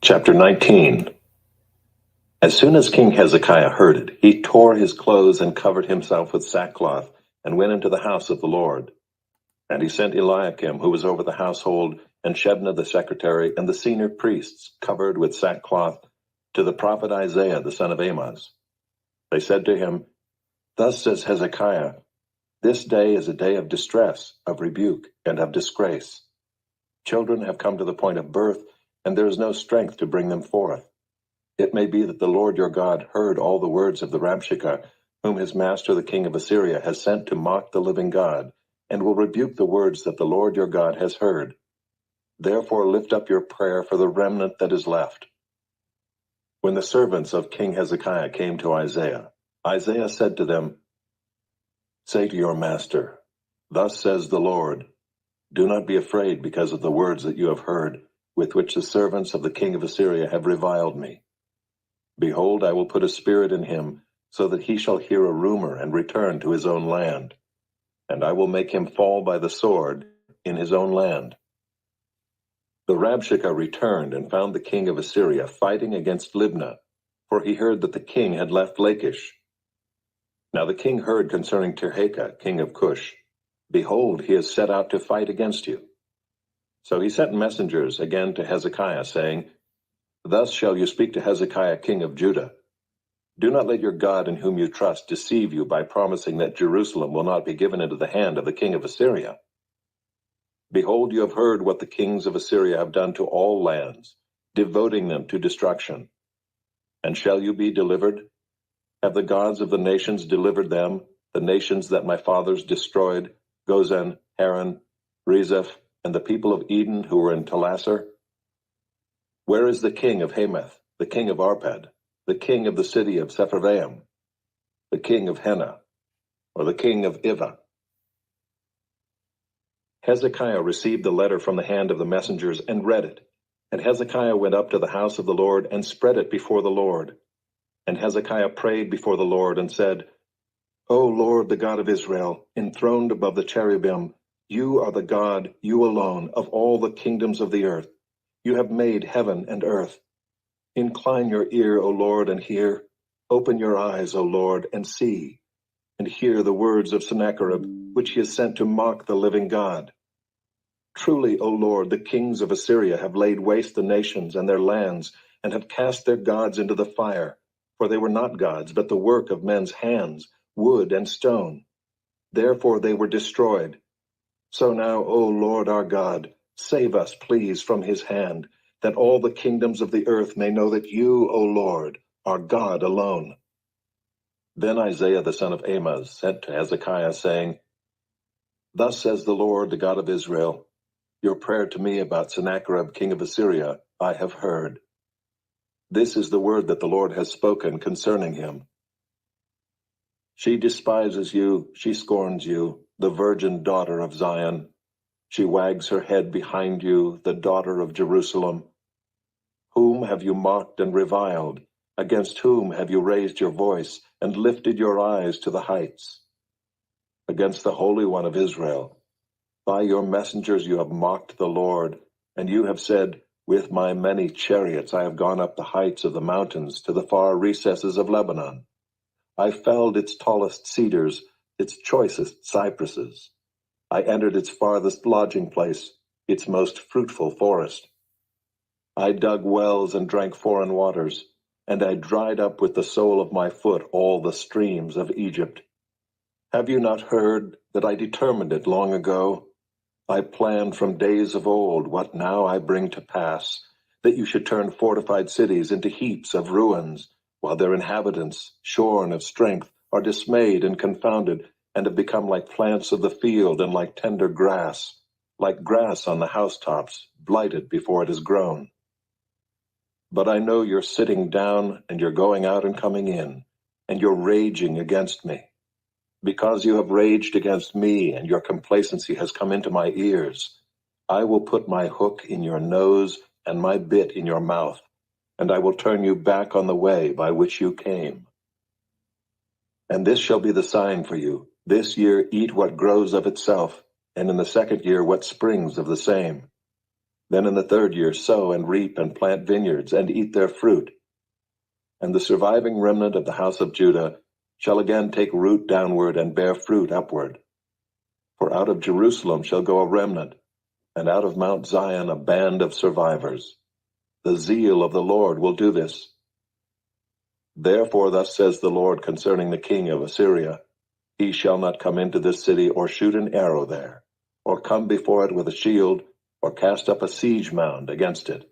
Chapter 19. As soon as King Hezekiah heard it, he tore his clothes and covered himself with sackcloth, and went into the house of the Lord. And he sent Eliakim, who was over the household, and Shebna the secretary, and the senior priests, covered with sackcloth, to the prophet Isaiah the son of Amoz. They said to him, Thus says Hezekiah, This day is a day of distress, of rebuke, and of disgrace. Children have come to the point of birth, and there is no strength to bring them forth. It may be that the Lord your God heard all the words of the Rabshakeh, whom his master the king of Assyria has sent to mock the living God, and will rebuke the words that the Lord your God has heard. Therefore lift up your prayer for the remnant that is left. When the servants of King Hezekiah came to Isaiah, Isaiah said to them, Say to your master, Thus says the Lord, Do not be afraid because of the words that you have heard, with which the servants of the king of Assyria have reviled me. Behold, I will put a spirit in him, so that he shall hear a rumor and return to his own land. And I will make him fall by the sword in his own land. The Rabshakeh returned and found the king of Assyria fighting against Libnah, for he heard that the king had left Lachish. Now the king heard concerning Tirhakah, king of Cush, Behold, he has set out to fight against you. So he sent messengers again to Hezekiah, saying, Thus shall you speak to Hezekiah king of Judah. Do not let your God in whom you trust deceive you by promising that Jerusalem will not be given into the hand of the king of Assyria. Behold, you have heard what the kings of Assyria have done to all lands, devoting them to destruction. And shall you be delivered? Have the gods of the nations delivered them, the nations that my fathers destroyed, Gozan, Haran, Rezeph, and the people of Eden who were in Telassar? Where is the king of Hamath, the king of Arpad, the king of the city of Sepharvaim, the king of Hena, or the king of Ivah? Hezekiah received the letter from the hand of the messengers and read it. And Hezekiah went up to the house of the Lord and spread it before the Lord. And Hezekiah prayed before the Lord and said, O Lord, the God of Israel, enthroned above the cherubim, you are the God, you alone, of all the kingdoms of the earth. You have made heaven and earth. Incline your ear, O Lord, and hear. Open your eyes, O Lord, and see, and hear the words of Sennacherib, which he has sent to mock the living God. Truly, O Lord, the kings of Assyria have laid waste the nations and their lands, and have cast their gods into the fire, for they were not gods, but the work of men's hands, wood and stone. Therefore they were destroyed. So now, O Lord our God, save us, please, from his hand, that all the kingdoms of the earth may know that you, O Lord, are God alone. Then Isaiah the son of Amoz sent to Hezekiah, saying, Thus says the Lord, the God of Israel, Your prayer to me about Sennacherib, king of Assyria, I have heard. This is the word that the Lord has spoken concerning him. She despises you, she scorns you, the virgin daughter of Zion. She wags her head behind you, the daughter of Jerusalem. Whom have you mocked and reviled? Against whom have you raised your voice and lifted your eyes to the heights? Against the Holy One of Israel. By your messengers you have mocked the Lord, and you have said, With my many chariots I have gone up the heights of the mountains to the far recesses of Lebanon. I felled its tallest cedars, its choicest cypresses. I entered its farthest lodging place, its most fruitful forest. I dug wells and drank foreign waters, and I dried up with the sole of my foot all the streams of Egypt. Have you not heard that I determined it long ago? I planned from days of old what now I bring to pass, that you should turn fortified cities into heaps of ruins, while their inhabitants, shorn of strength, are dismayed and confounded, and have become like plants of the field and like tender grass, like grass on the housetops, blighted before it is grown. But I know you're sitting down, and you're going out and coming in, and you're raging against me. Because you have raged against me, and your complacency has come into my ears, I will put my hook in your nose and my bit in your mouth, and I will turn you back on the way by which you came. And this shall be the sign for you. This year eat what grows of itself, and in the second year what springs of the same. Then in the third year sow and reap and plant vineyards and eat their fruit. And the surviving remnant of the house of Judah shall again take root downward and bear fruit upward. For out of Jerusalem shall go a remnant, and out of Mount Zion a band of survivors. The zeal of the Lord will do this. Therefore thus says the Lord concerning the king of Assyria, he shall not come into this city or shoot an arrow there, or come before it with a shield, or cast up a siege mound against it.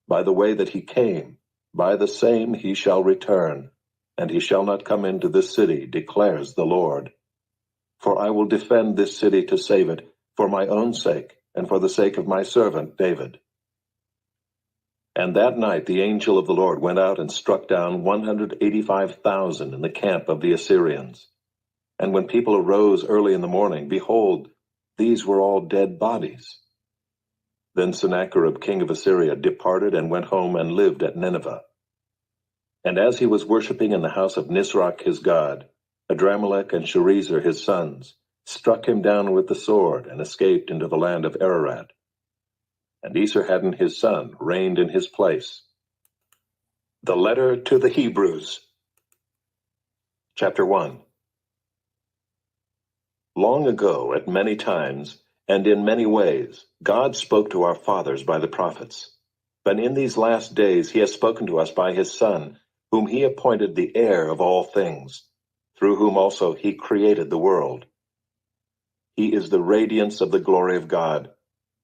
By the way that he came, by the same he shall return, and he shall not come into this city, declares the Lord. For I will defend this city to save it, for my own sake, and for the sake of my servant David. And that night the angel of the Lord went out and struck down 185,000 in the camp of the Assyrians. And when people arose early in the morning, behold, these were all dead bodies. Then Sennacherib king of Assyria departed and went home and lived at Nineveh. And as he was worshipping in the house of Nisroch his god, Adramelech and Sharezer his sons struck him down with the sword and escaped into the land of Ararat. And Esarhaddon his son reigned in his place. The letter to the Hebrews. Chapter 1. Long ago, at many times, and in many ways, God spoke to our fathers by the prophets. But in these last days he has spoken to us by his Son, whom he appointed the heir of all things, through whom also he created the world. He is the radiance of the glory of God,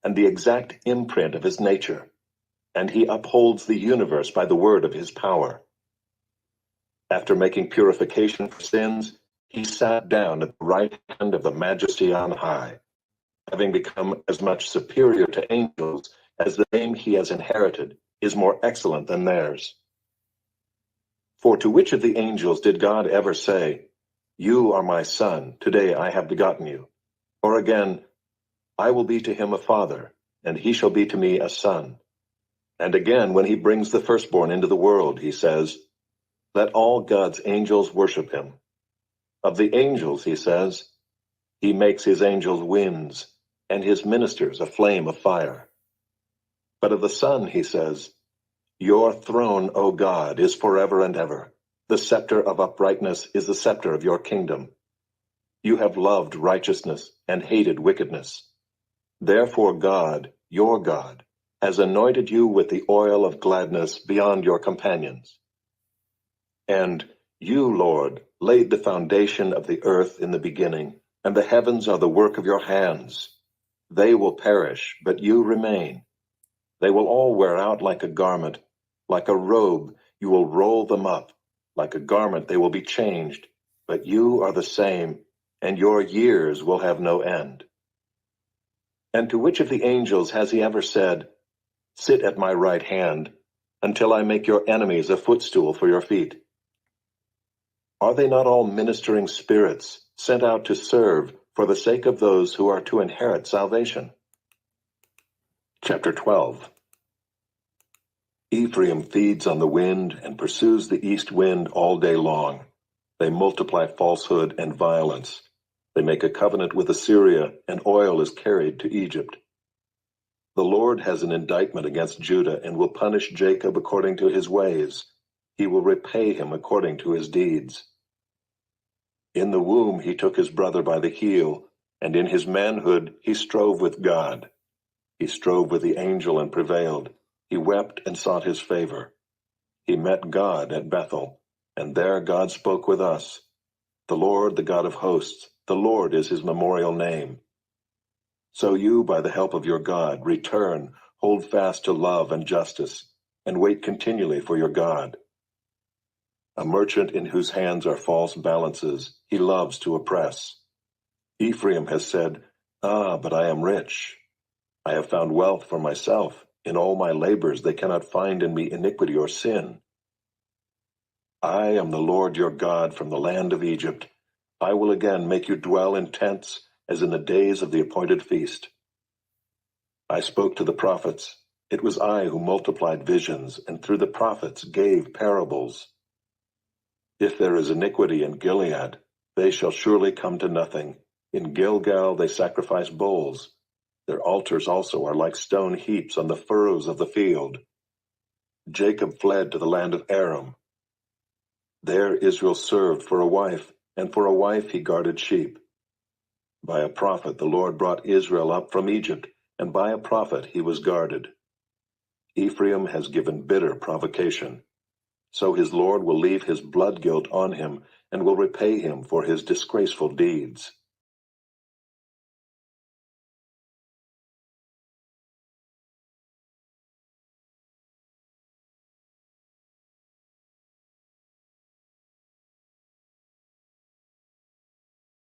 and the exact imprint of his nature, and he upholds the universe by the word of his power. After making purification for sins, he sat down at the right hand of the Majesty on high, having become as much superior to angels as the name he has inherited is more excellent than theirs. For to which of the angels did God ever say, "You are my son, today I have begotten you"? Or again, "I will be to him a father, and he shall be to me a son"? And again, when he brings the firstborn into the world, he says, "Let all God's angels worship him." Of the angels, he says, "He makes his angels winds, and his ministers a flame of fire." But of the Son, he says, "Your throne, O God, is forever and ever. The scepter of uprightness is the scepter of your kingdom. You have loved righteousness and hated wickedness. Therefore God, your God, has anointed you with the oil of gladness beyond your companions. And you, Lord, laid the foundation of the earth in the beginning, and the heavens are the work of your hands. They will perish, but you remain. They will all wear out like a garment. Like a robe, you will roll them up. Like a garment, they will be changed. But you are the same, and your years will have no end. And to which of the angels has he ever said, "Sit at my right hand, until I make your enemies a footstool for your feet"? Are they not all ministering spirits sent out to serve for the sake of those who are to inherit salvation? Chapter 12. Ephraim feeds on the wind and pursues the east wind all day long. They multiply falsehood and violence. They make a covenant with Assyria, and oil is carried to Egypt. The Lord has an indictment against Judah and will punish Jacob according to his ways. He will repay him according to his deeds. In the womb he took his brother by the heel, and in his manhood he strove with God. He strove with the angel and prevailed. He wept and sought his favor. He met God at Bethel, and there God spoke with us. The Lord, the God of hosts, the Lord is his memorial name. So you, by the help of your God, return, hold fast to love and justice, and wait continually for your God. A merchant in whose hands are false balances, he loves to oppress. Ephraim has said, but I am rich. I have found wealth for myself. In all my labors they cannot find in me iniquity or sin. I am the Lord your God from the land of Egypt. I will again make you dwell in tents, as in the days of the appointed feast. I spoke to the prophets. It was I who multiplied visions, and through the prophets gave parables. If there is iniquity in Gilead, they shall surely come to nothing. In Gilgal they sacrifice bulls. Their altars also are like stone heaps on the furrows of the field. Jacob fled to the land of Aram. There Israel served for a wife, and for a wife he guarded sheep. By a prophet the Lord brought Israel up from Egypt, and by a prophet he was guarded. Ephraim has given bitter provocation. So his Lord will leave his blood guilt on him, and will repay him for his disgraceful deeds.